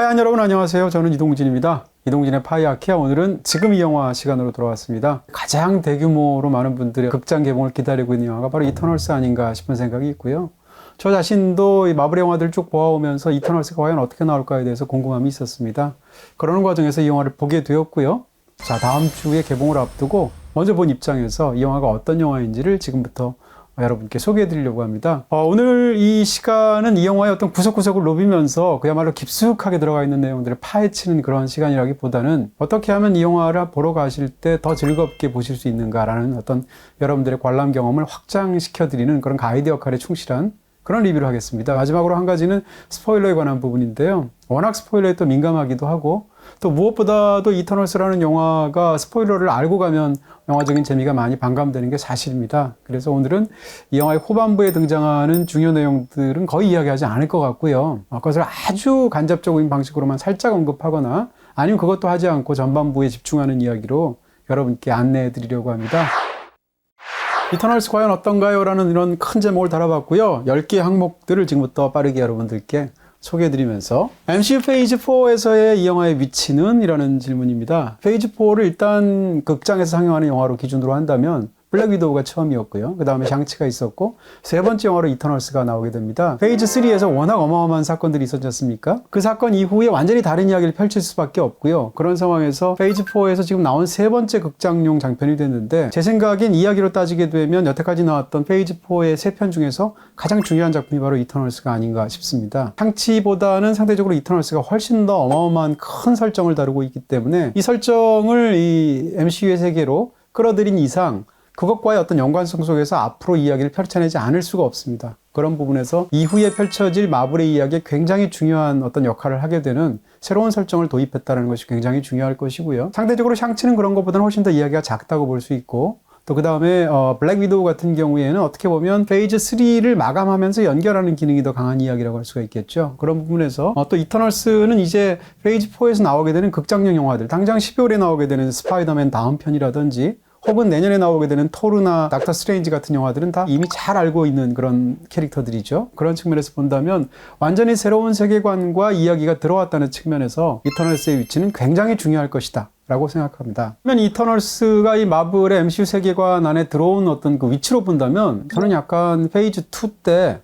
파이안 여러분 안녕하세요. 저는 이동진입니다. 이동진의 파이아키아. 오늘은 지금 이 영화 시간으로 돌아왔습니다. 가장 대규모로 많은 분들의 극장 개봉을 기다리고 있는 영화가 바로 이터널스 아닌가 싶은 생각이 있고요. 저 자신도 이 마블 영화들을 쭉 보아오면서 이터널스가 과연 어떻게 나올까에 대해서 궁금함이 있었습니다. 그러는 과정에서 이 영화를 보게 되었고요. 자, 다음 주에 개봉을 앞두고 먼저 본 입장에서 이 영화가 어떤 영화인지를 지금부터 여러분께 소개해 드리려고 합니다. 오늘 이 시간은 이 영화의 어떤 구석구석을 누비면서 그야말로 깊숙하게 들어가 있는 내용들을 파헤치는 그런 시간이라기보다는 어떻게 하면 이 영화를 보러 가실 때 더 즐겁게 보실 수 있는가라는 어떤 여러분들의 관람 경험을 확장시켜 드리는 그런 가이드 역할에 충실한 그런 리뷰를 하겠습니다. 마지막으로 한 가지는 스포일러에 관한 부분인데요. 워낙 스포일러에 또 민감하기도 하고 또 무엇보다도 이터널스라는 영화가 스포일러를 알고 가면 영화적인 재미가 많이 반감되는 게 사실입니다. 그래서 오늘은 이 영화의 후반부에 등장하는 중요 내용들은 거의 이야기하지 않을 것 같고요. 그것을 아주 간접적인 방식으로만 살짝 언급하거나 아니면 그것도 하지 않고 전반부에 집중하는 이야기로 여러분께 안내해 드리려고 합니다. 이터널스 과연 어떤가요? 라는 이런 큰 제목을 달아봤고요. 10개의 항목들을 지금부터 빠르게 여러분들께 소개해드리면서 MCU 페이지 4에서의 이 영화의 위치는? 이라는 질문입니다. 페이지 4를 일단 극장에서 상영하는 영화로 기준으로 한다면 블랙 위도우가 처음이었고요. 그 다음에 샹치가 있었고 세 번째 영화로 이터널스가 나오게 됩니다. 페이지 3에서 워낙 어마어마한 사건들이 있었지 않습니까? 그 사건 이후에 완전히 다른 이야기를 펼칠 수밖에 없고요. 그런 상황에서 페이지 4에서 지금 나온 세 번째 극장용 장편이 됐는데 제 생각엔 이야기로 따지게 되면 여태까지 나왔던 페이지 4의 세 편 중에서 가장 중요한 작품이 바로 이터널스가 아닌가 싶습니다. 샹치보다는 상대적으로 이터널스가 훨씬 더 어마어마한 큰 설정을 다루고 있기 때문에 이 설정을 이 MCU의 세계로 끌어들인 이상 그것과의 어떤 연관성 속에서 앞으로 이야기를 펼쳐내지 않을 수가 없습니다. 그런 부분에서 이후에 펼쳐질 마블의 이야기에 굉장히 중요한 어떤 역할을 하게 되는 새로운 설정을 도입했다는 것이 굉장히 중요할 것이고요. 상대적으로 샹치는 그런 것보다는 훨씬 더 이야기가 작다고 볼 수 있고 또 그 다음에 블랙 위도우 같은 경우에는 어떻게 보면 페이지 3를 마감하면서 연결하는 기능이 더 강한 이야기라고 할 수가 있겠죠. 그런 부분에서 또 이터널스는 이제 페이지 4에서 나오게 되는 극장용 영화들, 당장 12월에 나오게 되는 스파이더맨 다음 편이라든지 혹은 내년에 나오게 되는 토르나 닥터 스트레인지 같은 영화들은 다 이미 잘 알고 있는 그런 캐릭터들이죠. 그런 측면에서 본다면 완전히 새로운 세계관과 이야기가 들어왔다는 측면에서 이터널스의 위치는 굉장히 중요할 것이다 라고 생각합니다. 그러면 이터널스가 이 마블의 MCU 세계관 안에 들어온 어떤 그 위치로 본다면 저는 약간 페이지 2 때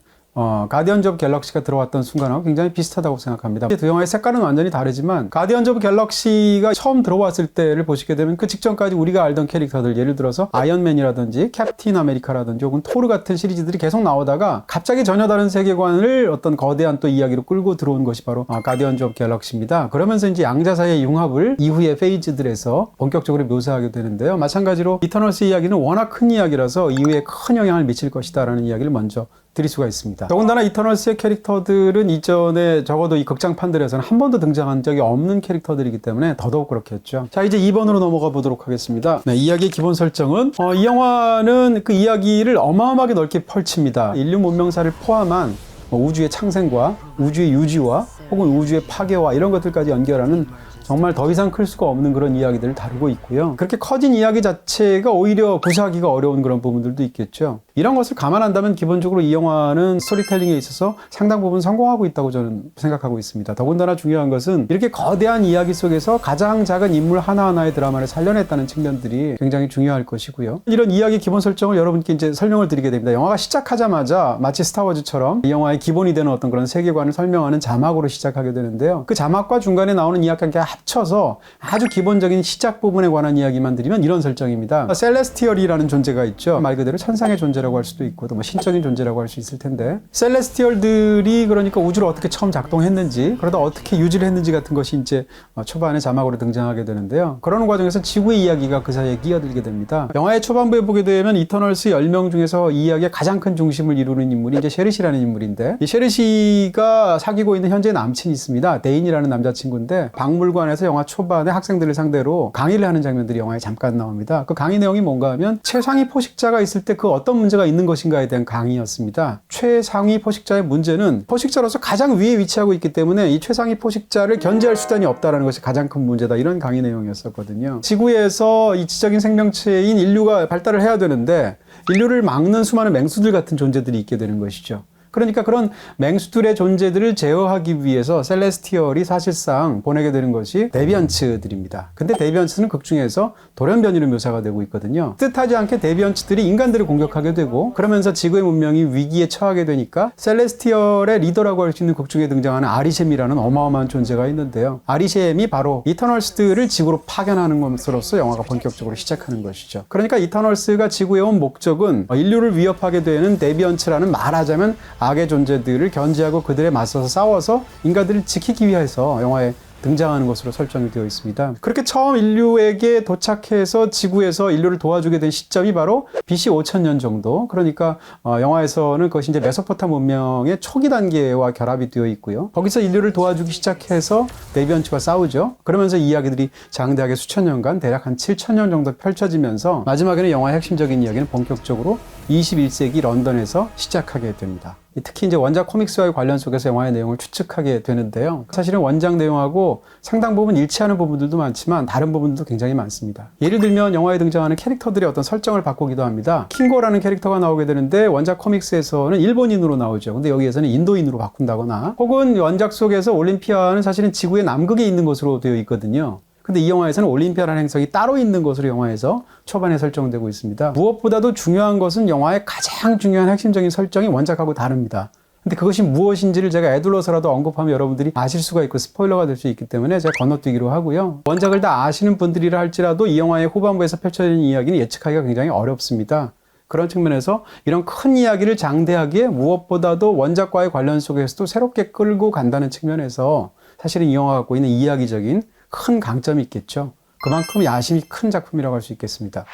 가디언즈 오브 갤럭시가 들어왔던 순간하고 굉장히 비슷하다고 생각합니다. 두 영화의 색깔은 완전히 다르지만 가디언즈 오브 갤럭시가 처음 들어왔을 때를 보시게 되면 그 직전까지 우리가 알던 캐릭터들, 예를 들어서 아이언맨이라든지 캡틴 아메리카라든지 혹은 토르 같은 시리즈들이 계속 나오다가 갑자기 전혀 다른 세계관을 어떤 거대한 또 이야기로 끌고 들어온 것이 바로 가디언즈 오브 갤럭시입니다. 그러면서 이제 양자 사이의 융합을 이후의 페이지들에서 본격적으로 묘사하게 되는데요. 마찬가지로 이터널스 이야기는 워낙 큰 이야기라서 이후에 큰 영향을 미칠 것이다 라는 이야기를 먼저 드릴 수가 있습니다. 더군다나 이터널스의 캐릭터들은 이전에 적어도 이 극장판들에서는 한 번도 등장한 적이 없는 캐릭터들이기 때문에 더더욱 그렇겠죠. 자, 이제 2번으로 넘어가 보도록 하겠습니다. 네, 이야기의 기본 설정은 이 영화는 그 이야기를 어마어마하게 넓게 펼칩니다. 인류 문명사를 포함한 우주의 창생과 우주의 유지와 혹은 우주의 파괴와 이런 것들까지 연결하는 정말 더 이상 클 수가 없는 그런 이야기들을 다루고 있고요. 그렇게 커진 이야기 자체가 오히려 구사하기가 어려운 그런 부분들도 있겠죠. 이런 것을 감안한다면 기본적으로 이 영화는 스토리텔링에 있어서 상당 부분 성공하고 있다고 저는 생각하고 있습니다. 더군다나 중요한 것은 이렇게 거대한 이야기 속에서 가장 작은 인물 하나하나의 드라마를 살려냈다는 측면들이 굉장히 중요할 것이고요. 이런 이야기 기본 설정을 여러분께 이제 설명을 드리게 됩니다. 영화가 시작하자마자 마치 스타워즈처럼 이 영화의 기본이 되는 어떤 그런 세계관을 설명하는 자막으로 시작하게 되는데요. 그 자막과 중간에 나오는 이야기가 함께 합쳐서 아주 기본적인 시작 부분에 관한 이야기만 드리면 이런 설정입니다. 셀레스티얼이라는 존재가 있죠. 말 그대로 천상의 존재라고 할 수도 있고 또 신적인 존재라고 할 수 있을 텐데 셀레스티얼들이 그러니까 우주를 어떻게 처음 작동했는지 그러다 어떻게 유지를 했는지 같은 것이 이제 초반에 자막으로 등장하게 되는데요. 그러는 과정에서 지구의 이야기가 그 사이에 끼어들게 됩니다. 영화의 초반부에 보게 되면 이터널스 10명 중에서 이 이야기의 가장 큰 중심을 이루는 인물이 이제 셰리시라는 인물인데 이 셰리시가 사귀고 있는 현재 남친이 있습니다. 데인이라는 남자친구인데 박물관에서 영화 초반에 학생들을 상대로 강의를 하는 장면들이 영화에 잠깐 나옵니다. 그 강의 내용이 뭔가 하면 최상위 포식자가 있을 때 그 어떤 문제가 있는 것인가에 대한 강의였습니다. 최상위 포식자의 문제는 포식자로서 가장 위에 위치하고 있기 때문에 이 최상위 포식자를 견제할 수단이 없다는 것이 가장 큰 문제다. 이런 강의 내용이었었거든요. 지구에서 이치적인 생명체인 인류가 발달을 해야 되는데 인류를 막는 수많은 맹수들 같은 존재들이 있게 되는 것이죠. 그러니까 그런 맹수들의 존재들을 제어하기 위해서 셀레스티얼이 사실상 보내게 되는 것이 데비언츠들입니다. 근데 데비언츠는 극 중에서 돌연변이로 묘사가 되고 있거든요. 뜻하지 않게 데비언츠들이 인간들을 공격하게 되고 그러면서 지구의 문명이 위기에 처하게 되니까 셀레스티얼의 리더라고 할 수 있는 극 중에 등장하는 아리셈이라는 어마어마한 존재가 있는데요. 아리셈이 바로 이터널스들을 지구로 파견하는 것으로서 영화가 본격적으로 시작하는 것이죠. 그러니까 이터널스가 지구에 온 목적은 인류를 위협하게 되는 데비언츠라는 말하자면 악의 존재들을 견제하고 그들에 맞서서 싸워서 인간들을 지키기 위해서 영화에 등장하는 것으로 설정이 되어 있습니다. 그렇게 처음 인류에게 도착해서 지구에서 인류를 도와주게 된 시점이 바로 BC 5000년 정도. 그러니까 영화에서는 그것이 이제 메소포타미아 문명의 초기 단계와 결합이 되어 있고요. 거기서 인류를 도와주기 시작해서 데비언츠와 싸우죠. 그러면서 이야기들이 장대하게 수천 년간 대략 한 7000년 정도 펼쳐지면서 마지막에는 영화의 핵심적인 이야기는 본격적으로 21세기 런던에서 시작하게 됩니다. 특히 이제 원작 코믹스와의 관련 속에서 영화의 내용을 추측하게 되는데요. 사실은 원작 내용하고 상당 부분 일치하는 부분들도 많지만 다른 부분들도 굉장히 많습니다. 예를 들면 영화에 등장하는 캐릭터들의 어떤 설정을 바꾸기도 합니다. 킹고라는 캐릭터가 나오게 되는데 원작 코믹스에서는 일본인으로 나오죠. 근데 여기에서는 인도인으로 바꾼다거나 혹은 원작 속에서 올림피아는 사실은 지구의 남극에 있는 것으로 되어 있거든요. 근데 이 영화에서는 올림피아라는 행성이 따로 있는 것으로 영화에서 초반에 설정되고 있습니다. 무엇보다도 중요한 것은 영화의 가장 중요한 핵심적인 설정이 원작하고 다릅니다. 근데 그것이 무엇인지를 제가 애둘러서라도 언급하면 여러분들이 아실 수가 있고 스포일러가 될 수 있기 때문에 제가 건너뛰기로 하고요. 원작을 다 아시는 분들이라 할지라도 이 영화의 후반부에서 펼쳐지는 이야기는 예측하기가 굉장히 어렵습니다. 그런 측면에서 이런 큰 이야기를 장대하기에 무엇보다도 원작과의 관련 속에서도 새롭게 끌고 간다는 측면에서 사실은 이 영화가 갖고 있는 이야기적인 큰 강점이 있겠죠. 그만큼 야심이 큰 작품이라고 할 수 있겠습니다.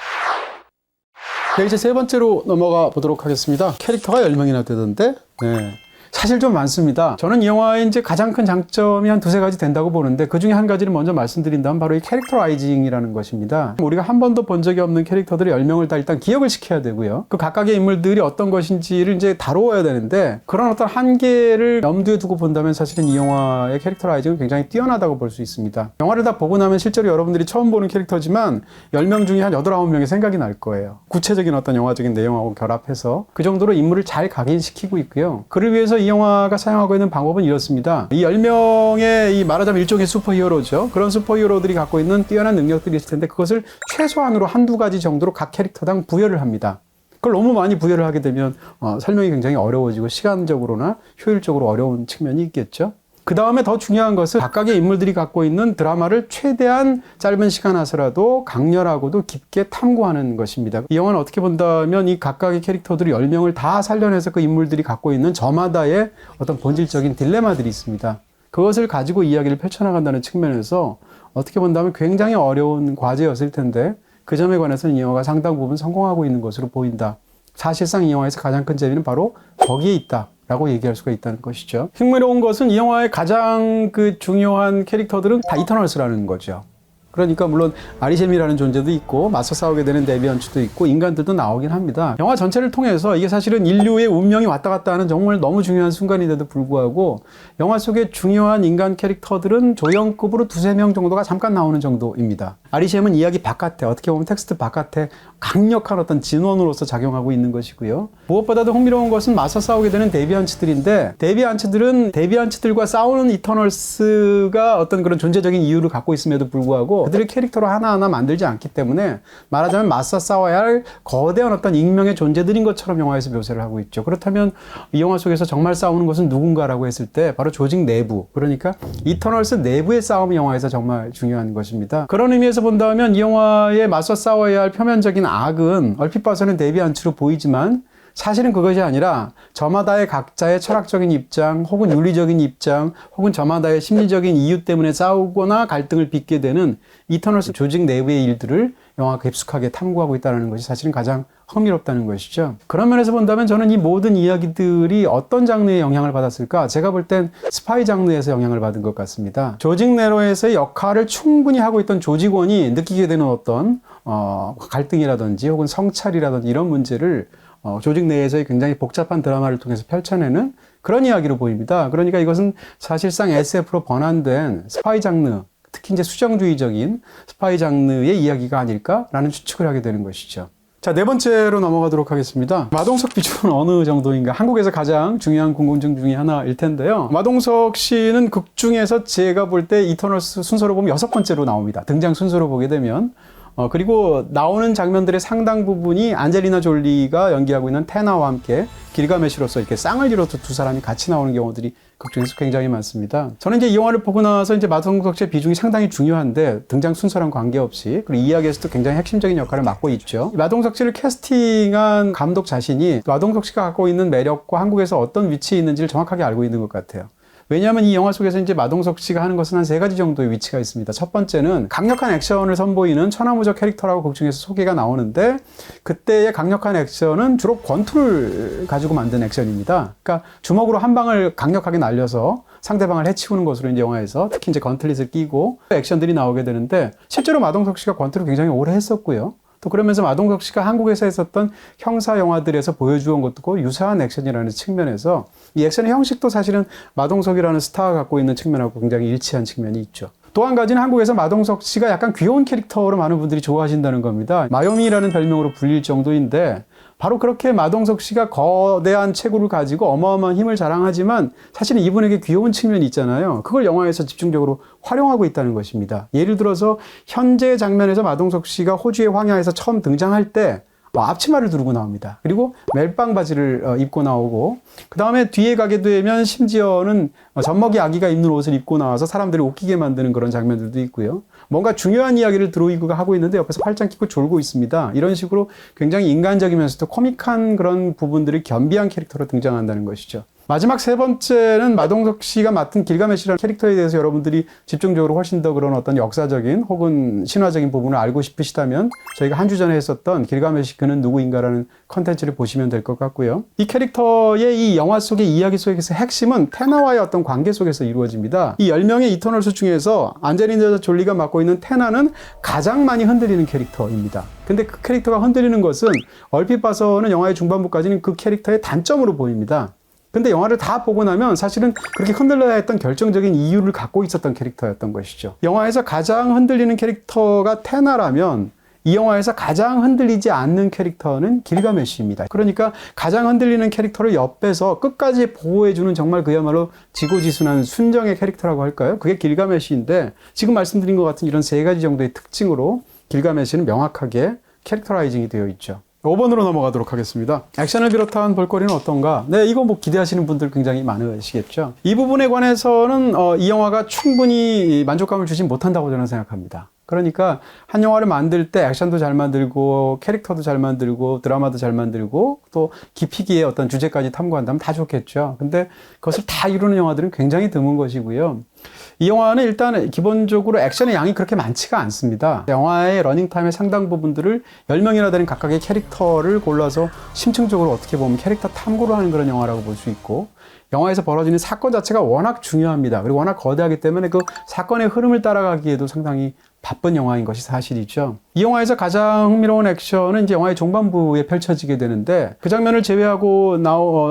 네, 이제 세 번째로 넘어가 보도록 하겠습니다. 캐릭터가 10명이나 되던데, 네. 사실 좀 많습니다. 저는 이 영화의 이제 가장 큰 장점이 한 두세 가지 된다고 보는데 그 중에 한 가지를 먼저 말씀드린다면 바로 이 캐릭터라이징이라는 것입니다. 우리가 한 번도 본 적이 없는 캐릭터들의 10명을 다 일단 기억을 시켜야 되고요. 그 각각의 인물들이 어떤 것인지를 이제 다루어야 되는데 그런 어떤 한계를 염두에 두고 본다면 사실은 이 영화의 캐릭터라이징은 굉장히 뛰어나다고 볼 수 있습니다. 영화를 다 보고 나면 실제로 여러분들이 처음 보는 캐릭터지만 10명 중에 한 8, 9명이 생각이 날 거예요. 구체적인 어떤 영화적인 내용하고 결합해서 그 정도로 인물을 잘 각인시키고 있고요. 그를 위해서 이 영화가 사용하고 있는 방법은 이렇습니다. 이 10명의 이 말하자면 일종의 슈퍼히어로죠. 그런 슈퍼히어로들이 갖고 있는 뛰어난 능력들이 있을 텐데 그것을 최소한으로 한두 가지 정도로 각 캐릭터당 부여를 합니다. 그걸 너무 많이 부여를 하게 되면 설명이 굉장히 어려워지고 시간적으로나 효율적으로 어려운 측면이 있겠죠. 그 다음에 더 중요한 것은 각각의 인물들이 갖고 있는 드라마를 최대한 짧은 시간 하서라도 강렬하고도 깊게 탐구하는 것입니다. 이 영화는 어떻게 본다면 이 각각의 캐릭터들이 10명을 다 살려내서 그 인물들이 갖고 있는 저마다의 어떤 본질적인 딜레마들이 있습니다. 그것을 가지고 이야기를 펼쳐나간다는 측면에서 어떻게 본다면 굉장히 어려운 과제였을 텐데 그 점에 관해서는 이 영화가 상당 부분 성공하고 있는 것으로 보인다. 사실상 이 영화에서 가장 큰 재미는 바로 거기에 있다. 라고 얘기할 수가 있다는 것이죠. 흥미로운 것은 이 영화의 가장 중요한 캐릭터들은 다 이터널스라는 거죠. 그러니까 물론 아리셈이라는 존재도 있고 맞서 싸우게 되는 데비언츠도 있고 인간들도 나오긴 합니다. 영화 전체를 통해서 이게 사실은 인류의 운명이 왔다 갔다 하는 정말 너무 중요한 순간인데도 불구하고 영화 속의 중요한 인간 캐릭터들은 조연급으로 두세 명 정도가 잠깐 나오는 정도입니다. 아리셈은 이야기 바깥에 어떻게 보면 텍스트 바깥에 강력한 어떤 진원으로서 작용하고 있는 것이고요. 무엇보다도 흥미로운 것은 맞서 싸우게 되는 데비언츠들인데 데비언츠들과 싸우는 이터널스가 어떤 그런 존재적인 이유를 갖고 있음에도 불구하고 그들의 캐릭터로 하나하나 만들지 않기 때문에 말하자면 맞서 싸워야 할 거대한 어떤 익명의 존재들인 것처럼 영화에서 묘사를 하고 있죠. 그렇다면 이 영화 속에서 정말 싸우는 것은 누군가라고 했을 때 바로 조직 내부, 그러니까 이터널스 내부의 싸움이 영화에서 정말 중요한 것입니다. 그런 의미에서 본다면 이 영화에 맞서 싸워야 할 표면적인 악은 얼핏 봐서는 데비언츠로 보이지만 사실은 그것이 아니라 저마다의 각자의 철학적인 입장 혹은 윤리적인 입장 혹은 저마다의 심리적인 이유 때문에 싸우거나 갈등을 빚게 되는 이터널스 조직 내부의 일들을 영화가 깊숙하게 탐구하고 있다는 것이 사실은 가장 흥미롭다는 것이죠. 그런 면에서 본다면 저는 이 모든 이야기들이 어떤 장르의 영향을 받았을까? 제가 볼 땐 스파이 장르에서 영향을 받은 것 같습니다. 조직 내로에서의 역할을 충분히 하고 있던 조직원이 느끼게 되는 어떤 갈등이라든지 혹은 성찰이라든지 이런 문제를 조직 내에서의 굉장히 복잡한 드라마를 통해서 펼쳐내는 그런 이야기로 보입니다. 그러니까 이것은 사실상 SF로 번안된 스파이 장르, 특히 이제 수정주의적인 스파이 장르의 이야기가 아닐까라는 추측을 하게 되는 것이죠. 자, 네 번째로 넘어가도록 하겠습니다. 마동석 비중은 어느 정도인가? 한국에서 가장 중요한 궁금증 중에 하나일 텐데요. 마동석 씨는 극 중에서 제가 볼 때 이터널스 순서로 보면 6번째로 나옵니다. 등장 순서로 보게 되면. 그리고 나오는 장면들의 상당 부분이 안젤리나 졸리가 연기하고 있는 테나와 함께 길가메시로서 이렇게 쌍을 이뤄서 두 사람이 같이 나오는 경우들이 극중에서 굉장히 많습니다. 저는 이제 이 영화를 보고 나서 이제 마동석 씨의 비중이 상당히 중요한데 등장 순서랑 관계없이 그리고 이야기에서도 굉장히 핵심적인 역할을 맡고 있죠. 마동석 씨를 캐스팅한 감독 자신이 마동석 씨가 갖고 있는 매력과 한국에서 어떤 위치에 있는지를 정확하게 알고 있는 것 같아요. 왜냐하면 이 영화 속에서 이제 마동석 씨가 하는 것은 한 3가지 정도의 위치가 있습니다. 첫 번째는 강력한 액션을 선보이는 천하무적 캐릭터라고 극 중에서 소개가 나오는데 그때의 강력한 액션은 주로 권투를 가지고 만든 액션입니다. 그러니까 주먹으로 한 방을 강력하게 날려서 상대방을 해치우는 것으로 이제 영화에서 특히 이제 건틀릿을 끼고 액션들이 나오게 되는데 실제로 마동석 씨가 권투를 굉장히 오래 했었고요. 또 그러면서 마동석 씨가 한국에서 했었던 형사 영화들에서 보여주온 것도 유사한 액션이라는 측면에서 이 액션의 형식도 사실은 마동석이라는 스타가 갖고 있는 측면하고 굉장히 일치한 측면이 있죠. 또 한 가지는 한국에서 마동석 씨가 약간 귀여운 캐릭터로 많은 분들이 좋아하신다는 겁니다. 마요미라는 별명으로 불릴 정도인데 바로 그렇게 마동석 씨가 거대한 체구를 가지고 어마어마한 힘을 자랑하지만 사실은 이분에게 귀여운 측면이 있잖아요. 그걸 영화에서 집중적으로 활용하고 있다는 것입니다. 예를 들어서 현재 장면에서 마동석 씨가 호주의 황야에서 처음 등장할 때 앞치마를 두르고 나옵니다. 그리고 멜빵 바지를 입고 나오고 그 다음에 뒤에 가게 되면 심지어는 젖먹이 아기가 입는 옷을 입고 나와서 사람들을 웃기게 만드는 그런 장면들도 있고요. 뭔가 중요한 이야기를 드로이그가 하고 있는데 옆에서 팔짱 끼고 졸고 있습니다. 이런 식으로 굉장히 인간적이면서도 코믹한 그런 부분들이 겸비한 캐릭터로 등장한다는 것이죠. 마지막 3번째는 마동석 씨가 맡은 길가메시라는 캐릭터에 대해서 여러분들이 집중적으로 훨씬 더 그런 어떤 역사적인 혹은 신화적인 부분을 알고 싶으시다면 저희가 한 주 전에 했었던 길가메시 그는 누구인가라는 컨텐츠를 보시면 될 것 같고요. 이 캐릭터의 이 영화 속의 이야기 속에서 핵심은 테나와의 어떤 관계 속에서 이루어집니다. 이 10명의 이터널스 중에서 안젤리나 졸리가 맡고 있는 테나는 가장 많이 흔들리는 캐릭터입니다. 근데 그 캐릭터가 흔들리는 것은 얼핏 봐서는 영화의 중반부까지는 그 캐릭터의 단점으로 보입니다. 근데 영화를 다 보고 나면 사실은 그렇게 흔들려야 했던 결정적인 이유를 갖고 있었던 캐릭터였던 것이죠. 영화에서 가장 흔들리는 캐릭터가 테나라면 이 영화에서 가장 흔들리지 않는 캐릭터는 길가메시입니다. 그러니까 가장 흔들리는 캐릭터를 옆에서 끝까지 보호해주는 정말 그야말로 지고지순한 순정의 캐릭터라고 할까요? 그게 길가메시인데 지금 말씀드린 것 같은 이런 3가지 정도의 특징으로 길가메시는 명확하게 캐릭터라이징이 되어 있죠. 5번으로 넘어가도록 하겠습니다. 액션을 비롯한 볼거리는 어떤가? 네, 이거 뭐 기대하시는 분들 굉장히 많으시겠죠. 이 부분에 관해서는 이 영화가 충분히 만족감을 주지 못한다고 저는 생각합니다. 그러니까 한 영화를 만들 때 액션도 잘 만들고 캐릭터도 잘 만들고 드라마도 잘 만들고 또 깊이 있게 어떤 주제까지 탐구한다면 다 좋겠죠. 근데 그것을 다 이루는 영화들은 굉장히 드문 것이고요. 이 영화는 일단 기본적으로 액션의 양이 그렇게 많지가 않습니다. 영화의 러닝타임의 상당 부분들을 10명이나 되는 각각의 캐릭터를 골라서 심층적으로 어떻게 보면 캐릭터 탐구를 하는 그런 영화라고 볼 수 있고 영화에서 벌어지는 사건 자체가 워낙 중요합니다. 그리고 워낙 거대하기 때문에 그 사건의 흐름을 따라가기에도 상당히 바쁜 영화인 것이 사실이죠. 이 영화에서 가장 흥미로운 액션은 이제 영화의 종반부에 펼쳐지게 되는데 그 장면을 제외하고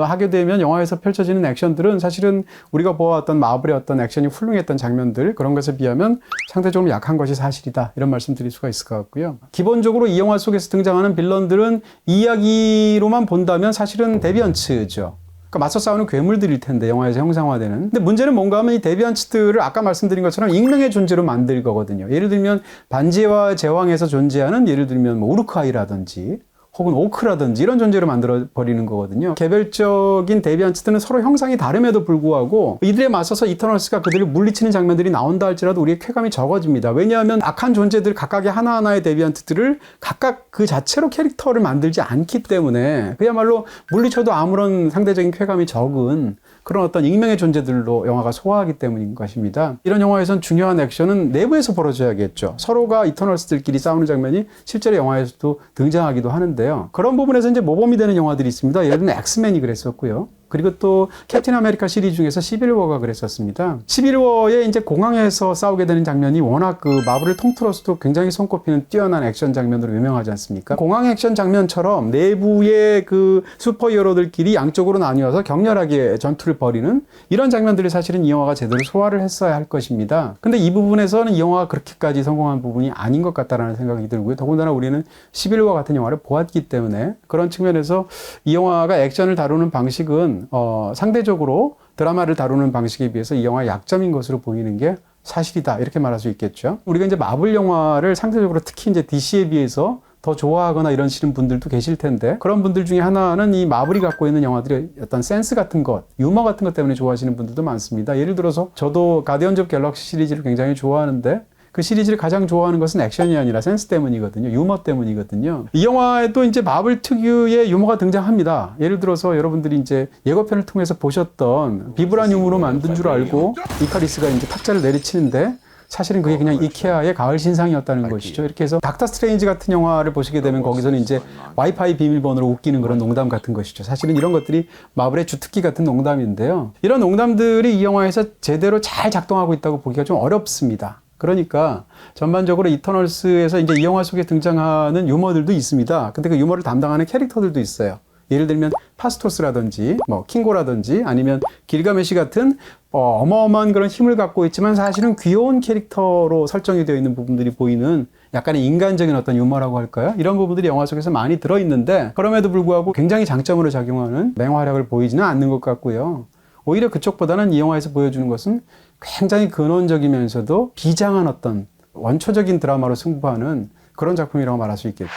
하게 되면 영화에서 펼쳐지는 액션들은 사실은 우리가 보아왔던 마블의 어떤 액션이 훌륭했던 장면들 그런 것에 비하면 상대적으로 약한 것이 사실이다. 이런 말씀 드릴 수가 있을 것 같고요. 기본적으로 이 영화 속에서 등장하는 빌런들은 이야기로만 본다면 사실은 데비언츠죠. 그러니까 맞서 싸우는 괴물들일 텐데 영화에서 형상화되는. 근데 문제는 뭔가 하면 이 데비언츠들을 아까 말씀드린 것처럼 익명의 존재로 만들 거거든요. 예를 들면 반지와 제왕에서 존재하는 예를 들면 뭐 우루크아이라든지 혹은 오크라든지 이런 존재로 만들어버리는 거거든요. 개별적인 데비언츠들은 서로 형상이 다름에도 불구하고 이들에 맞서서 이터널스가 그들을 물리치는 장면들이 나온다 할지라도 우리의 쾌감이 적어집니다. 왜냐하면 악한 존재들 각각의 하나하나의 데비언트들을 각각 그 자체로 캐릭터를 만들지 않기 때문에 그야말로 물리쳐도 아무런 상대적인 쾌감이 적은 그런 어떤 익명의 존재들로 영화가 소화하기 때문인 것입니다. 이런 영화에선 중요한 액션은 내부에서 벌어져야겠죠. 서로가 이터널스들끼리 싸우는 장면이 실제로 영화에서도 등장하기도 하는데요. 그런 부분에서 이제 모범이 되는 영화들이 있습니다. 예를 들면 엑스맨이 그랬었고요. 그리고 또 캡틴 아메리카 시리즈 중에서 시빌워가 그랬었습니다. 시빌워에 이제 공항에서 싸우게 되는 장면이 워낙 그 마블을 통틀어서도 굉장히 손꼽히는 뛰어난 액션 장면으로 유명하지 않습니까? 공항 액션 장면처럼 내부의 그 슈퍼히어로들끼리 양쪽으로 나뉘어서 격렬하게 전투를 벌이는 이런 장면들이 사실은 이 영화가 제대로 소화를 했어야 할 것입니다. 근데 이 부분에서는 이 영화가 그렇게까지 성공한 부분이 아닌 것 같다라는 생각이 들고요. 더군다나 우리는 시빌워 같은 영화를 보았기 때문에 그런 측면에서 이 영화가 액션을 다루는 방식은 상대적으로 드라마를 다루는 방식에 비해서 이 영화의 약점인 것으로 보이는 게 사실이다. 이렇게 말할 수 있겠죠. 우리가 이제 마블 영화를 상대적으로 특히 이제 DC에 비해서 더 좋아하거나 이러시는 분들도 계실 텐데 그런 분들 중에 하나는 이 마블이 갖고 있는 영화들의 어떤 센스 같은 것, 유머 같은 것 때문에 좋아하시는 분들도 많습니다. 예를 들어서 저도 가디언즈 오브 갤럭시 시리즈를 굉장히 좋아하는데 그 시리즈를 가장 좋아하는 것은 액션이 아니라 센스 때문이거든요. 유머 때문이거든요. 이 영화에도 이제 마블 특유의 유머가 등장합니다. 예를 들어서 여러분들이 이제 예고편을 통해서 보셨던 비브라늄으로 만든 줄 알고 이카리스가 이제 탁자를 내리치는데 사실은 그게 그냥 이케아의 가을 신상이었다는 것이죠. 이렇게 해서 닥터 스트레인지 같은 영화를 보시게 되면 거기서는 이제 와이파이 비밀번호로 웃기는 그런 농담 같은 것이죠. 사실은 이런 것들이 마블의 주특기 같은 농담인데요. 이런 농담들이 이 영화에서 제대로 잘 작동하고 있다고 보기가 좀 어렵습니다. 그러니까 전반적으로 이터널스에서 이제 이 영화 속에 등장하는 유머들도 있습니다. 근데 그 유머를 담당하는 캐릭터들도 있어요. 예를 들면 파스토스라든지 뭐 킹고라든지 아니면 길가메시 같은 어마어마한 그런 힘을 갖고 있지만 사실은 귀여운 캐릭터로 설정이 되어 있는 부분들이 보이는 약간의 인간적인 어떤 유머라고 할까요? 이런 부분들이 영화 속에서 많이 들어있는데 그럼에도 불구하고 굉장히 장점으로 작용하는 맹활약을 보이지는 않는 것 같고요. 오히려 그쪽보다는 이 영화에서 보여주는 것은 굉장히 근원적이면서도 비장한 어떤 원초적인 드라마로 승부하는 그런 작품이라고 말할 수 있겠죠.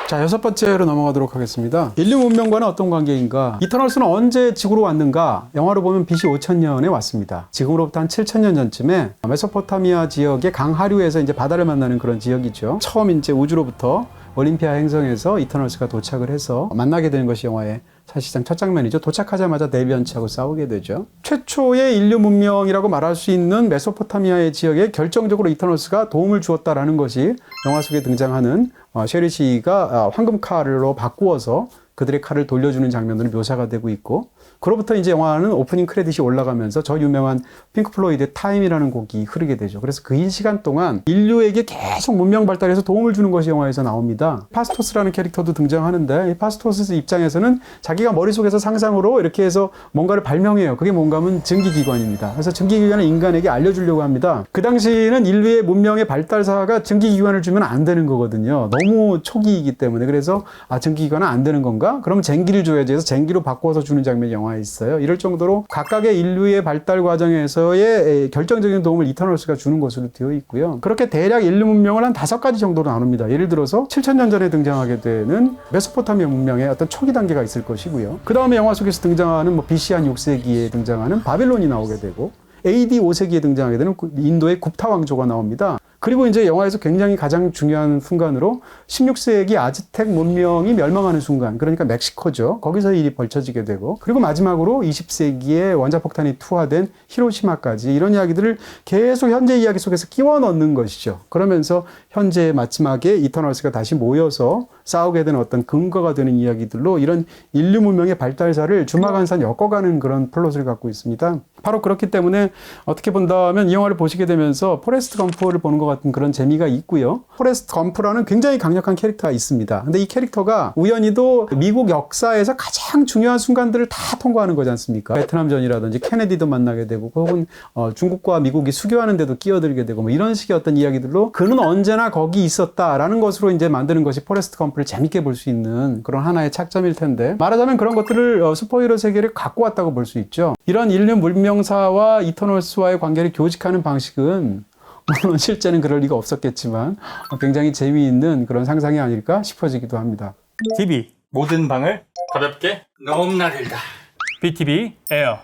자, 6번째로 넘어가도록 하겠습니다. 인류 문명과는 어떤 관계인가? 이터널스는 언제 지구로 왔는가? 영화로 보면 BC 5000년에 왔습니다. 지금으로부터 한 7000년 전쯤에 메소포타미아 지역의 강하류에서 이제 바다를 만나는 그런 지역이죠. 처음 이제 우주로부터 올림피아 행성에서 이터널스가 도착을 해서 만나게 되는 것이 영화의 사실상 첫 장면이죠. 도착하자마자 데비언츠하고 싸우게 되죠. 최초의 인류 문명이라고 말할 수 있는 메소포타미아의 지역에 결정적으로 이터널스가 도움을 주었다라는 것이 영화 속에 등장하는 셰리 시가 황금 칼로 바꾸어서 그들의 칼을 돌려주는 장면으로 묘사가 되고 있고 그로부터 이제 영화는 오프닝 크레딧이 올라가면서 저 유명한 핑크 플로이드의 타임이라는 곡이 흐르게 되죠. 그래서 그 시간 동안 인류에게 계속 문명 발달해서 도움을 주는 것이 영화에서 나옵니다. 파스토스라는 캐릭터도 등장하는데 이 파스토스 입장에서는 자기가 머릿속에서 상상으로 이렇게 해서 뭔가를 발명해요. 그게 뭔가 하면 증기기관입니다. 그래서 증기기관을 인간에게 알려주려고 합니다. 그 당시에는 인류의 문명의 발달사가 증기기관을 주면 안 되는 거거든요. 너무 초기이기 때문에. 그래서 증기기관은 안 되는 건가? 그러면 쟁기를 줘야지 해서 쟁기로 바꿔서 주는 장면이 영화에 있어요. 이럴 정도로 각각의 인류의 발달 과정에서의 결정적인 도움을 이터널스가 주는 것으로 되어 있고요. 그렇게 대략 인류 문명을 한 5가지 정도로 나눕니다. 예를 들어서 7000년 전에 등장하게 되는 메소포타미아 문명의 어떤 초기 단계가 있을 것이고요. 그 다음에 영화 속에서 등장하는 뭐 BC 한 6세기에 등장하는 바빌론이 나오게 되고 AD 5세기에 등장하게 되는 인도의 굽타 왕조가 나옵니다. 그리고 이제 영화에서 굉장히 가장 중요한 순간으로 16세기 아즈텍 문명이 멸망하는 순간, 그러니까 멕시코죠. 거기서 일이 벌쳐지게 되고, 그리고 마지막으로 20세기에 원자폭탄이 투하된 히로시마까지 이런 이야기들을 계속 현재 이야기 속에서 끼워 넣는 것이죠. 그러면서 현재 마지막에 이터널스가 다시 모여서 싸우게 되는 어떤 근거가 되는 이야기들로 이런 인류 문명의 발달사를 주마간산 엮어가는 그런 플롯을 갖고 있습니다. 바로 그렇기 때문에 어떻게 본다면 이 영화를 보시게 되면서 포레스트 검프를 보는 것 같은 그런 재미가 있고요. 포레스트 검프라는 굉장히 강력한 캐릭터가 있습니다. 근데 이 캐릭터가 우연히도 미국 역사에서 가장 중요한 순간들을 다 통과하는 거지 않습니까? 베트남전이라든지 케네디도 만나게 되고 혹은 중국과 미국이 수교하는 데도 끼어들게 되고 뭐 이런 식의 어떤 이야기들로 그는 언제나 거기 있었다라는 것으로 이제 만드는 것이 포레스트 검프를 재밌게 볼 수 있는 그런 하나의 착점일 텐데 말하자면 그런 것들을 슈퍼히어로 세계를 갖고 왔다고 볼 수 있죠. 이런 인류 문명사와 이터널스와의 관계를 교직하는 방식은 물론 실제는 그럴 리가 없었겠지만 굉장히 재미있는 그런 상상이 아닐까 싶어지기도 합니다. TV 모든 방을 가볍게 너무나 들다. BTV 에어.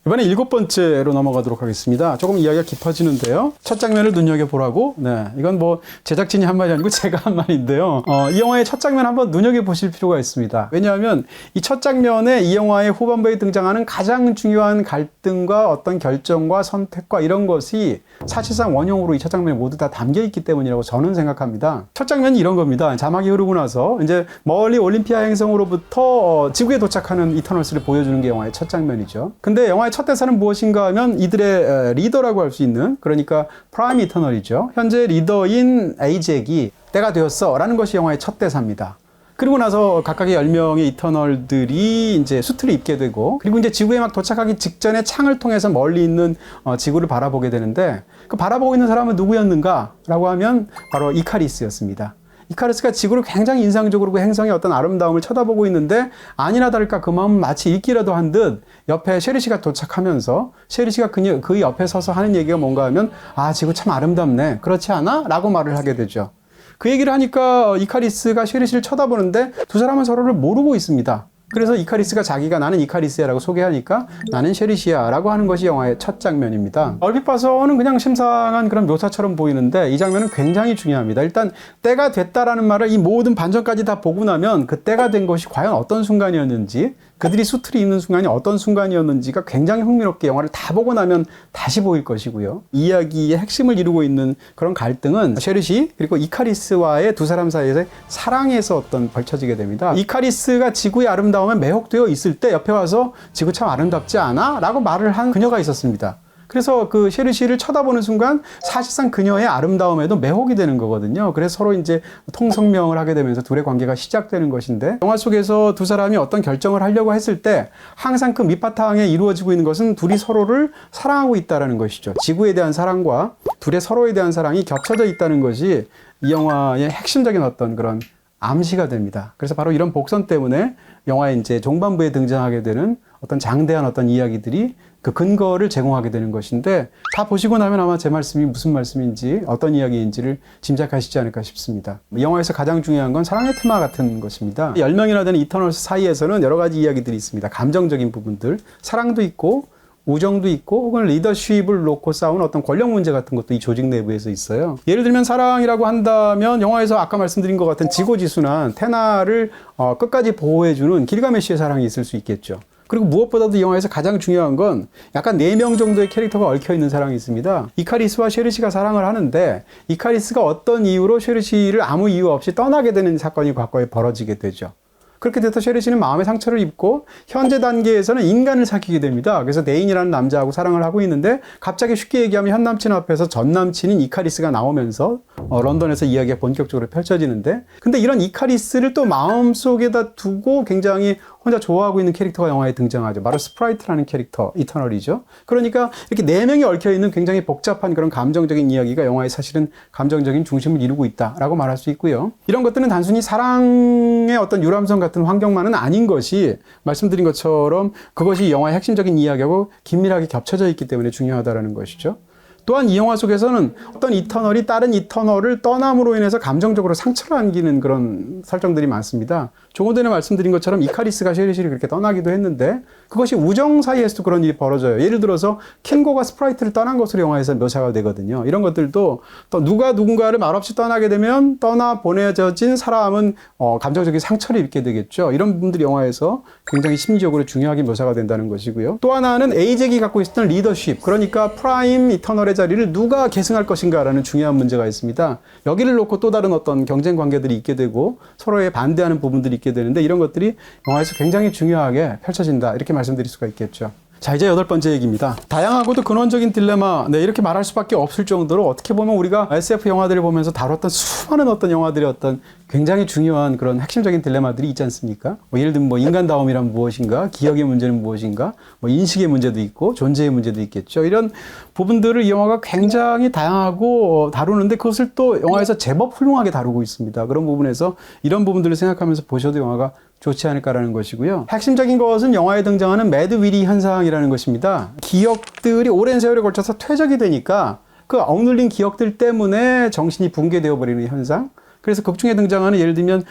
이번에 7번째로 넘어가도록 하겠습니다. 조금 이야기가 깊어지는데요. 첫 장면을 눈여겨보라고. 네, 이건 뭐 제작진이 한 말이 아니고 제가 한 말인데요. 이 영화의 첫 장면 한번 눈여겨보실 필요가 있습니다. 왜냐하면 이 첫 장면에 이 영화의 후반부에 등장하는 가장 중요한 갈등과 어떤 결정과 선택과 이런 것이 사실상 원형으로 이 첫 장면에 모두 다 담겨 있기 때문이라고 저는 생각합니다. 첫 장면이 이런 겁니다. 자막이 흐르고 나서 이제 멀리 올림피아 행성으로부터 지구에 도착하는 이터널스를 보여주는 게 영화의 첫 장면이죠. 근데 영화의 첫 대사는 무엇인가 하면 이들의 리더라고 할 수 있는, 그러니까 프라임 이터널이죠. 현재 리더인 에이젝이 때가 되었어 라는 것이 영화의 첫 대사입니다. 그리고 나서 각각의 10명의 이터널들이 이제 수트를 입게 되고, 그리고 이제 지구에 막 도착하기 직전에 창을 통해서 멀리 있는 지구를 바라보게 되는데, 그 바라보고 있는 사람은 누구였는가 라고 하면 바로 이카리스였습니다. 이카리스가 지구를 굉장히 인상적으로 그 행성의 어떤 아름다움을 쳐다보고 있는데, 아니나 다를까 그 마음은 마치 읽기라도 한 듯 옆에 셰리 씨가 도착하면서 셰리 씨가 그 옆에 서서 하는 얘기가 뭔가 하면, 아, 지구 참 아름답네, 그렇지 않아? 라고 말을 하게 되죠. 그 얘기를 하니까 이카리스가 셰리 씨를 쳐다보는데 두 사람은 서로를 모르고 있습니다. 그래서 이카리스가 자기가 나는 이카리스야 라고 소개하니까 나는 셰리 씨야 라고 하는 것이 영화의 첫 장면입니다. 얼핏 봐서는 그냥 심상한 그런 묘사처럼 보이는데 이 장면은 굉장히 중요합니다. 일단 때가 됐다라는 말을 이 모든 반전까지 다 보고 나면 그 때가 된 것이 과연 어떤 순간이었는지, 그들이 수트를 입는 순간이 어떤 순간이었는지가 굉장히 흥미롭게 영화를 다 보고 나면 다시 보일 것이고요. 이야기의 핵심을 이루고 있는 그런 갈등은 셰리 씨 그리고 이카리스와의 두 사람 사이에서 사랑에서 어떤 벌쳐지게 됩니다. 이카리스가 지구의 아름다움에 매혹되어 있을 때 옆에 와서 지구 참 아름답지 않아? 라고 말을 한 그녀가 있었습니다. 그래서 그 셰리 씨를 쳐다보는 순간 사실상 그녀의 아름다움에도 매혹이 되는 거거든요. 그래서 서로 이제 통성명을 하게 되면서 둘의 관계가 시작되는 것인데, 영화 속에서 두 사람이 어떤 결정을 하려고 했을 때 항상 그 밑바탕에 이루어지고 있는 것은 둘이 서로를 사랑하고 있다는 것이죠. 지구에 대한 사랑과 둘의 서로에 대한 사랑이 겹쳐져 있다는 것이 이 영화의 핵심적인 어떤 그런 암시가 됩니다. 그래서 바로 이런 복선 때문에 영화의 이제 종반부에 등장하게 되는 어떤 장대한 어떤 이야기들이 그 근거를 제공하게 되는 것인데, 다 보시고 나면 아마 제 말씀이 무슨 말씀인지 어떤 이야기인지를 짐작하시지 않을까 싶습니다. 이 영화에서 가장 중요한 건 사랑의 테마 같은 것입니다. 10명이나 되는 이터널스 사이에서는 여러 가지 이야기들이 있습니다. 감정적인 부분들, 사랑도 있고 우정도 있고 혹은 리더십을 놓고 싸운 어떤 권력 문제 같은 것도 이 조직 내부에서 있어요. 예를 들면 사랑이라고 한다면 영화에서 아까 말씀드린 것 같은 지고지순한 테나를 끝까지 보호해주는 길가메시의 사랑이 있을 수 있겠죠. 그리고 무엇보다도 이 영화에서 가장 중요한 건 약간 4명 정도의 캐릭터가 얽혀있는 사랑이 있습니다. 이카리스와 셰리 씨가 사랑을 하는데, 이카리스가 어떤 이유로 셰리 씨를 아무 이유 없이 떠나게 되는 사건이 과거에 벌어지게 되죠. 그렇게 돼서 셰리 씨는 마음의 상처를 입고 현재 단계에서는 인간을 사귀게 됩니다. 그래서 네인이라는 남자하고 사랑을 하고 있는데, 갑자기 쉽게 얘기하면 현 남친 앞에서 전 남친인 이카리스가 나오면서 런던에서 이야기가 본격적으로 펼쳐지는데, 근데 이런 이카리스를 또 마음속에다 두고 굉장히 혼자 좋아하고 있는 캐릭터가 영화에 등장하죠. 바로 스프라이트라는 캐릭터, 이터널이죠. 그러니까 이렇게 4명이 얽혀있는 굉장히 복잡한 그런 감정적인 이야기가 영화의 사실은 감정적인 중심을 이루고 있다라고 말할 수 있고요. 이런 것들은 단순히 사랑의 어떤 유람선 같은 환경만은 아닌 것이, 말씀드린 것처럼 그것이 영화의 핵심적인 이야기하고 긴밀하게 겹쳐져 있기 때문에 중요하다는 것이죠. 또한 이 영화 속에서는 어떤 이터널이 다른 이터널을 떠남으로 인해서 감정적으로 상처를 안기는 그런 설정들이 많습니다. 조금 전에 말씀드린 것처럼 이카리스가 셰리 씨를 그렇게 떠나기도 했는데, 그것이 우정 사이에서도 그런 일이 벌어져요. 예를 들어서 킨고가 스프라이트를 떠난 것으로 영화에서 묘사가 되거든요. 이런 것들도 또 누가 누군가를 말없이 떠나게 되면 떠나보내져진 사람은 감정적인 상처를 입게 되겠죠. 이런 부분들이 영화에서 굉장히 심리적으로 중요하게 묘사가 된다는 것이고요. 또 하나는 에이젝이 갖고 있었던 리더십, 그러니까 프라임 이터널의 자리를 누가 계승할 것인가라는 중요한 문제가 있습니다. 여기를 놓고 또 다른 어떤 경쟁 관계들이 있게 되고 서로에 반대하는 부분들이 있게 되는데, 이런 것들이 영화에서 굉장히 중요하게 펼쳐진다, 이렇게 말씀드릴 수가 있겠죠. 자, 이제 8번째 얘기입니다. 다양하고도 근원적인 딜레마, 이렇게 말할 수밖에 없을 정도로 어떻게 보면 우리가 SF 영화들을 보면서 다뤘던 수많은 어떤 영화들의 어떤 굉장히 중요한 그런 핵심적인 딜레마들이 있지 않습니까? 예를 들면 인간다움이란 무엇인가, 기억의 문제는 무엇인가, 인식의 문제도 있고 존재의 문제도 있겠죠. 이런 부분들을 이 영화가 굉장히 다양하고 다루는데, 그것을 또 영화에서 제법 훌륭하게 다루고 있습니다. 그런 부분에서 이런 부분들을 생각하면서 보셔도 영화가 좋지 않을까라는 것이고요. 핵심적인 것은 영화에 등장하는 매드 위리 현상이라는 것입니다. 기억들이 오랜 세월에 걸쳐서 퇴적이 되니까 그 억눌린 기억들 때문에 정신이 붕괴되어 버리는 현상, 그래서 극 중에 등장하는 예를 들면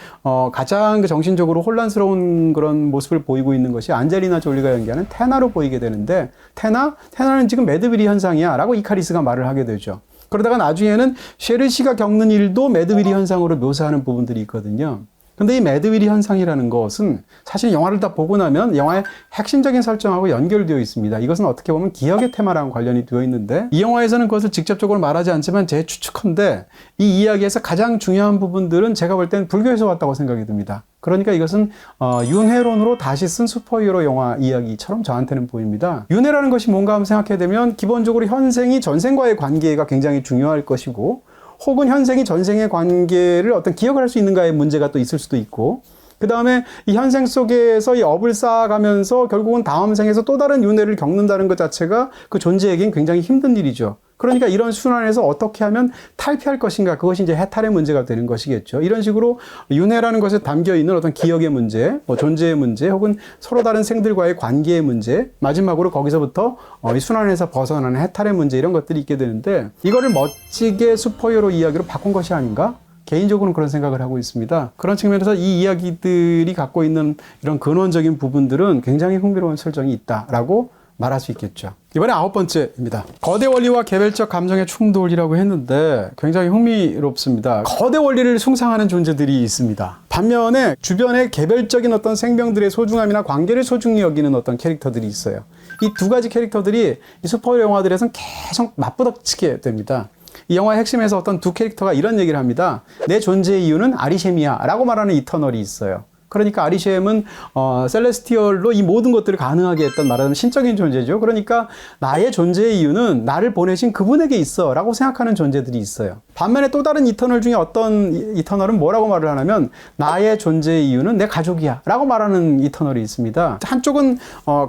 가장 그 정신적으로 혼란스러운 그런 모습을 보이고 있는 것이 안젤리나 졸리가 연기하는 테나로 보이게 되는데 테나는 지금 매드비리 현상이야 라고 이카리스가 말을 하게 되죠. 그러다가 나중에는 쉐릴 씨가 겪는 일도 매드비리 현상으로 묘사하는 부분들이 있거든요. 근데 이 매드위리 현상이라는 것은 사실 영화를 다 보고 나면 영화의 핵심적인 설정하고 연결되어 있습니다. 이것은 어떻게 보면 기억의 테마랑 관련이 되어 있는데 이 영화에서는 그것을 직접적으로 말하지 않지만 제 추측컨대 이 이야기에서 가장 중요한 부분들은 제가 볼 때는 불교에서 왔다고 생각이 듭니다. 그러니까 이것은 윤회론으로 다시 쓴 슈퍼히어로 영화 이야기처럼 저한테는 보입니다. 윤회라는 것이 뭔가 한번 생각해 보면 기본적으로 현생이 전생과의 관계가 굉장히 중요할 것이고 혹은 현생이 전생의 관계를 어떤 기억을 할 수 있는가의 문제가 또 있을 수도 있고 그 다음에 이 현생 속에서 이 업을 쌓아가면서 결국은 다음 생에서 또 다른 윤회를 겪는다는 것 자체가 그 존재에겐 굉장히 힘든 일이죠. 그러니까 이런 순환에서 어떻게 하면 탈피할 것인가 그것이 이제 해탈의 문제가 되는 것이겠죠. 이런 식으로 윤회라는 것에 담겨있는 어떤 기억의 문제, 존재의 문제 혹은 서로 다른 생들과의 관계의 문제 마지막으로 거기서부터 이 순환에서 벗어나는 해탈의 문제 이런 것들이 있게 되는데 이거를 멋지게 슈퍼히어로 이야기로 바꾼 것이 아닌가? 개인적으로는 그런 생각을 하고 있습니다. 그런 측면에서 이 이야기들이 갖고 있는 이런 근원적인 부분들은 굉장히 흥미로운 설정이 있다라고 말할 수 있겠죠. 이번에 9번째입니다. 거대 원리와 개별적 감정의 충돌이라고 했는데 굉장히 흥미롭습니다. 거대 원리를 숭상하는 존재들이 있습니다. 반면에 주변의 개별적인 어떤 생명들의 소중함이나 관계를 소중히 여기는 어떤 캐릭터들이 있어요. 이 두 가지 캐릭터들이 이 슈퍼히어로 영화들에서는 계속 맞부닥치게 됩니다. 이 영화의 핵심에서 어떤 두 캐릭터가 이런 얘기를 합니다. 내 존재의 이유는 아리셴이야 라고 말하는 이터널이 있어요. 그러니까 아리셴은 셀레스티얼로 이 모든 것들을 가능하게 했던 말하자면 신적인 존재죠. 그러니까 나의 존재의 이유는 나를 보내신 그분에게 있어 라고 생각하는 존재들이 있어요. 반면에 또 다른 이터널 중에 어떤 이터널은 뭐라고 말을 하냐면 나의 존재의 이유는 내 가족이야 라고 말하는 이터널이 있습니다. 한쪽은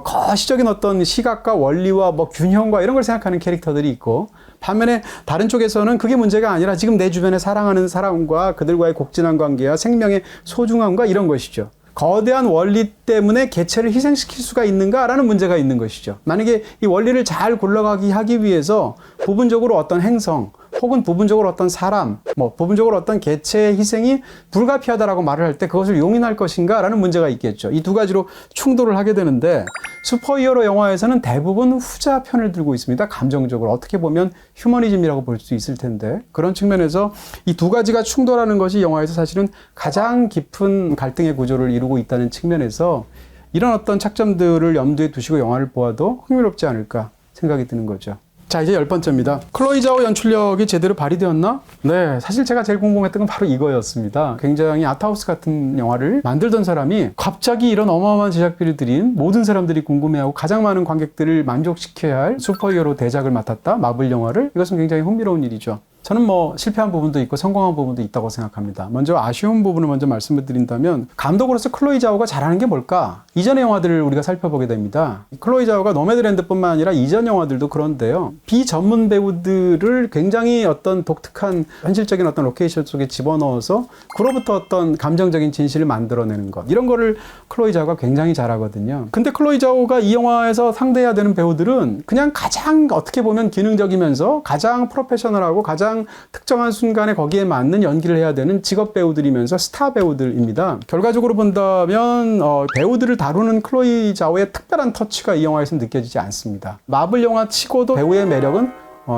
거시적인 어떤 시각과 원리와 뭐 균형과 이런 걸 생각하는 캐릭터들이 있고 반면에 다른 쪽에서는 그게 문제가 아니라 지금 내 주변에 사랑하는 사람과 그들과의 곡진한 관계와 생명의 소중함과 이런 것이죠. 거대한 원리 때문에 개체를 희생시킬 수가 있는가라는 문제가 있는 것이죠. 만약에 이 원리를 잘 굴러가게 하기 위해서 부분적으로 어떤 행성 혹은 부분적으로 어떤 사람, 부분적으로 어떤 개체의 희생이 불가피하다라고 말을 할 때 그것을 용인할 것인가 라는 문제가 있겠죠. 이 두 가지로 충돌을 하게 되는데 슈퍼히어로 영화에서는 대부분 후자 편을 들고 있습니다. 감정적으로 어떻게 보면 휴머니즘이라고 볼 수 있을 텐데 그런 측면에서 이 두 가지가 충돌하는 것이 영화에서 사실은 가장 깊은 갈등의 구조를 이루고 있다는 측면에서 이런 어떤 착점들을 염두에 두시고 영화를 보아도 흥미롭지 않을까 생각이 드는 거죠. 자, 이제 10번째입니다. 클로이 자오 연출력이 제대로 발휘되었나? 네, 사실 제가 제일 궁금했던 건 바로 이거였습니다. 굉장히 아트하우스 같은 영화를 만들던 사람이 갑자기 이런 어마어마한 제작비를 들인 모든 사람들이 궁금해하고 가장 많은 관객들을 만족시켜야 할 슈퍼히어로 대작을 맡았다? 마블 영화를? 이것은 굉장히 흥미로운 일이죠. 저는 실패한 부분도 있고 성공한 부분도 있다고 생각합니다. 먼저 아쉬운 부분을 먼저 말씀을 드린다면 감독으로서 클로이 자오가 잘하는 게 뭘까? 이전의 영화들을 우리가 살펴보게 됩니다. 클로이 자오가 노매드랜드뿐만 아니라 이전 영화들도 그런데요. 비전문 배우들을 굉장히 어떤 독특한 현실적인 어떤 로케이션 속에 집어넣어서 그로부터 어떤 감정적인 진실을 만들어내는 것. 이런 거를 클로이 자오가 굉장히 잘하거든요. 근데 클로이 자오가 이 영화에서 상대해야 되는 배우들은 그냥 가장 어떻게 보면 기능적이면서 가장 프로페셔널하고 가장 특정한 순간에 거기에 맞는 연기를 해야 되는 직업 배우들이면서 스타 배우들입니다. 결과적으로 본다면 배우들을 다루는 클로이 자오의 특별한 터치가 이 영화에서 느껴지지 않습니다. 마블 영화 치고도 배우의 매력은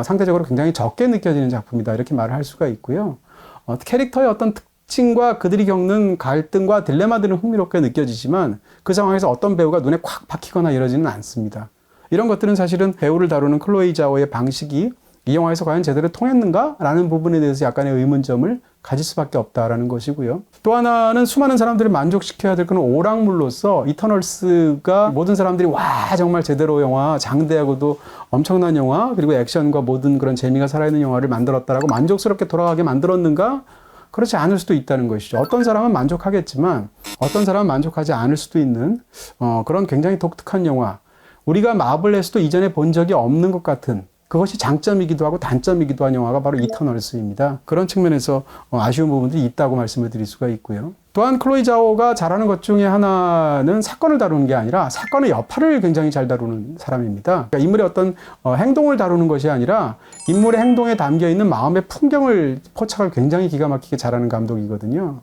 상대적으로 굉장히 적게 느껴지는 작품이다 이렇게 말을 할 수가 있고요. 캐릭터의 어떤 특징과 그들이 겪는 갈등과 딜레마들은 흥미롭게 느껴지지만 그 상황에서 어떤 배우가 눈에 콱 박히거나 이러지는 않습니다. 이런 것들은 사실은 배우를 다루는 클로이 자오의 방식이 이 영화에서 과연 제대로 통했는가? 라는 부분에 대해서 약간의 의문점을 가질 수밖에 없다라는 것이고요. 또 하나는 수많은 사람들을 만족시켜야 될 그런 오락물로서 이터널스가 모든 사람들이 와 정말 제대로 영화 장대하고도 엄청난 영화 그리고 액션과 모든 그런 재미가 살아있는 영화를 만들었다라고 만족스럽게 돌아가게 만들었는가? 그렇지 않을 수도 있다는 것이죠. 어떤 사람은 만족하겠지만 어떤 사람은 만족하지 않을 수도 있는 그런 굉장히 독특한 영화 우리가 마블에서도 이전에 본 적이 없는 것 같은 그것이 장점이기도 하고 단점이기도 한 영화가 바로 이터널스입니다. 그런 측면에서 아쉬운 부분들이 있다고 말씀을 드릴 수가 있고요. 또한 클로이 자오가 잘하는 것 중에 하나는 사건을 다루는 게 아니라 사건의 여파를 굉장히 잘 다루는 사람입니다. 그러니까 인물의 어떤 행동을 다루는 것이 아니라 인물의 행동에 담겨있는 마음의 풍경을 포착을 굉장히 기가 막히게 잘하는 감독이거든요.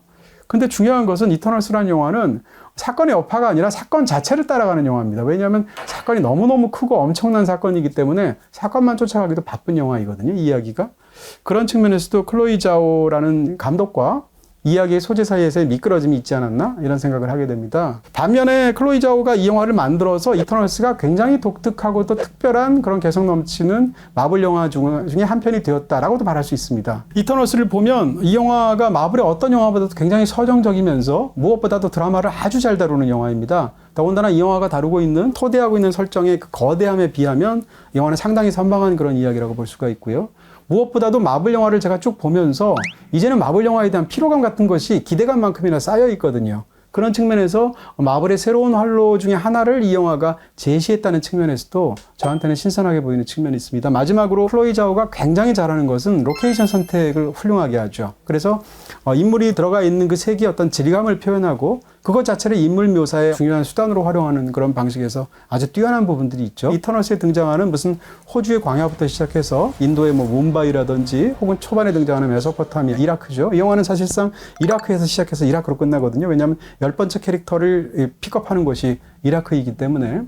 근데 중요한 것은 이터널스라는 영화는 사건의 여파가 아니라 사건 자체를 따라가는 영화입니다. 왜냐하면 사건이 너무너무 크고 엄청난 사건이기 때문에 사건만 쫓아가기도 바쁜 영화이거든요, 이야기가. 그런 측면에서도 클로이 자오라는 감독과 이야기의 소재 사이에서의 미끄러짐이 있지 않았나? 이런 생각을 하게 됩니다. 반면에 클로이 자오가 이 영화를 만들어서 이터널스가 굉장히 독특하고 또 특별한 그런 개성 넘치는 마블 영화 중에 한 편이 되었다라고도 말할 수 있습니다. 이터널스를 보면 이 영화가 마블의 어떤 영화보다도 굉장히 서정적이면서 무엇보다도 드라마를 아주 잘 다루는 영화입니다. 더군다나 이 영화가 다루고 있는 토대하고 있는 설정의 그 거대함에 비하면 이 영화는 상당히 선방한 그런 이야기라고 볼 수가 있고요. 무엇보다도 마블 영화를 제가 쭉 보면서 이제는 마블 영화에 대한 피로감 같은 것이 기대감만큼이나 쌓여 있거든요. 그런 측면에서 마블의 새로운 활로 중에 하나를 이 영화가 제시했다는 측면에서도 저한테는 신선하게 보이는 측면이 있습니다. 마지막으로 클로이 자오가 굉장히 잘하는 것은 로케이션 선택을 훌륭하게 하죠. 그래서 인물이 들어가 있는 그 색이 어떤 질감을 표현하고 그것 자체를 인물 묘사의 중요한 수단으로 활용하는 그런 방식에서 아주 뛰어난 부분들이 있죠. 이터널스에 등장하는 무슨 호주의 광야부터 시작해서 인도의 뭄바이라든지 혹은 초반에 등장하는 메소포타미아, 이라크죠. 이 영화는 사실상 이라크에서 시작해서 이라크로 끝나거든요. 왜냐하면 10번째 캐릭터를 픽업하는 것이 이라크이기 때문에.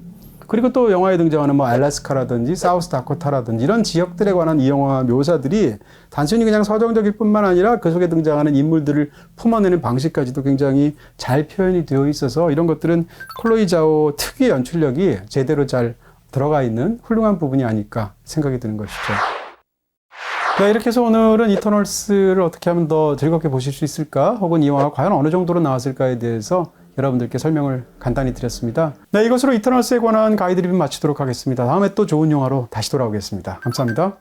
그리고 또 영화에 등장하는 알래스카라든지 사우스 다코타라든지 이런 지역들에 관한 이 영화 묘사들이 단순히 그냥 서정적일 뿐만 아니라 그 속에 등장하는 인물들을 품어내는 방식까지도 굉장히 잘 표현이 되어 있어서 이런 것들은 클로이 자오 특유의 연출력이 제대로 잘 들어가 있는 훌륭한 부분이 아닐까 생각이 드는 것이죠. 네, 이렇게 해서 오늘은 이터널스를 어떻게 하면 더 즐겁게 보실 수 있을까, 혹은 이 영화가 과연 어느 정도로 나왔을까에 대해서 여러분들께 설명을 간단히 드렸습니다. 네, 이것으로 이터널스에 관한 가이드 리뷰 마치도록 하겠습니다. 다음에 또 좋은 영화로 다시 돌아오겠습니다. 감사합니다.